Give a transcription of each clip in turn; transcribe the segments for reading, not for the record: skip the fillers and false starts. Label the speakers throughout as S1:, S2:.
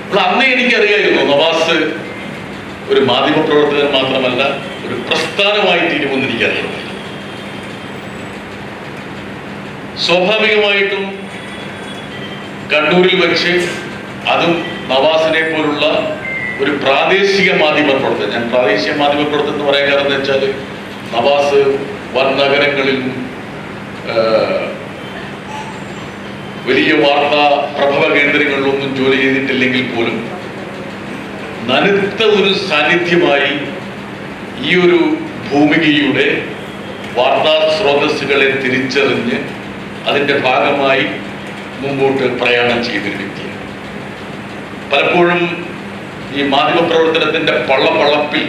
S1: അപ്പോൾ അന്നേ എനിക്കറിയായിരുന്നു നവാസ് ഒരു മാധ്യമപ്രവർത്തകൻ മാത്രമല്ല ഒരു പ്രസ്ഥാനമായി തീരുമെന്ന് എനിക്കറിയാം. സ്വാഭാവികമായിട്ടും കണ്ണൂരിൽ വെച്ച് അതും നവാസിനെ പോലുള്ള ഒരു പ്രാദേശിക മാധ്യമ പ്രവർത്തകൻ, ഞാൻ പ്രാദേശിക മാധ്യമ പ്രവർത്തകൻ എന്ന് പറയാൻ കാരണം എന്ന് വെച്ചാൽ നവാസ് വൻ നഗരങ്ങളിൽ വലിയ വാർത്താ പ്രഭവ കേന്ദ്രങ്ങളിലൊന്നും ജോലി ചെയ്തിട്ടില്ലെങ്കിൽ പോലും നനുത്ത ഒരു സാന്നിധ്യമായി ഈ ഒരു ഭൂമികയുടെ വാർത്താ സ്രോതസ്സുകളെ തിരിച്ചറിഞ്ഞ് അതിൻ്റെ ഭാഗമായി മുമ്പോട്ട് പ്രയാണം ചെയ്തൊരു വ്യക്തിയാണ്. പലപ്പോഴും ഈ മാധ്യമപ്രവർത്തനത്തിൻ്റെ പള്ളപ്പിൽ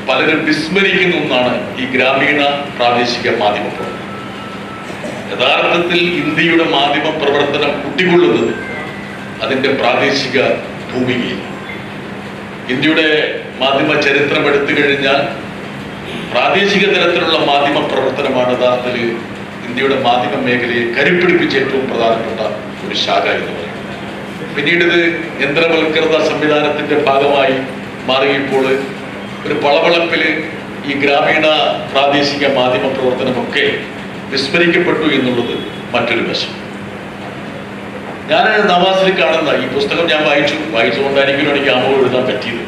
S1: പലരും വിസ്മരിക്കുന്ന ഒന്നാണ് ഈ ഗ്രാമീണ പ്രാദേശിക മാധ്യമപ്രവർത്തനം. യഥാർത്ഥത്തിൽ ഇന്ത്യയുടെ മാധ്യമ പ്രവർത്തനം കുട്ടികൊള്ളുന്നത് അതിൻ്റെ പ്രാദേശിക ഭൂമികയിൽ. ഇന്ത്യയുടെ മാധ്യമ ചരിത്രം എടുത്തു കഴിഞ്ഞാൽ പ്രാദേശിക തലത്തിലുള്ള മാധ്യമ പ്രവർത്തനമാണ് യഥാർത്ഥത്തിൽ ഇന്ത്യയുടെ മാധ്യമ മേഖലയെ കരുപ്പിടിപ്പിച്ച ഏറ്റവും പ്രധാനപ്പെട്ട ഒരു ശാഖ എന്ന് പറയുന്നത്. പിന്നീട് ഇത് യന്ത്രവൽകൃത സംവിധാനത്തിന്റെ ഭാഗമായി മാറിയപ്പോൾ ഒരു പളവളപ്പിൽ ഈ ഗ്രാമീണ പ്രാദേശിക മാധ്യമ പ്രവർത്തനമൊക്കെ വിസ്മരിക്കപ്പെട്ടു എന്നുള്ളത് മറ്റൊരു വശം. ഞാൻ നവാസിൽ കാണുന്ന ഈ പുസ്തകം ഞാൻ വായിച്ചുകൊണ്ടായിരിക്കും എനിക്ക് ആമോ എഴുതാൻ പറ്റിയത്.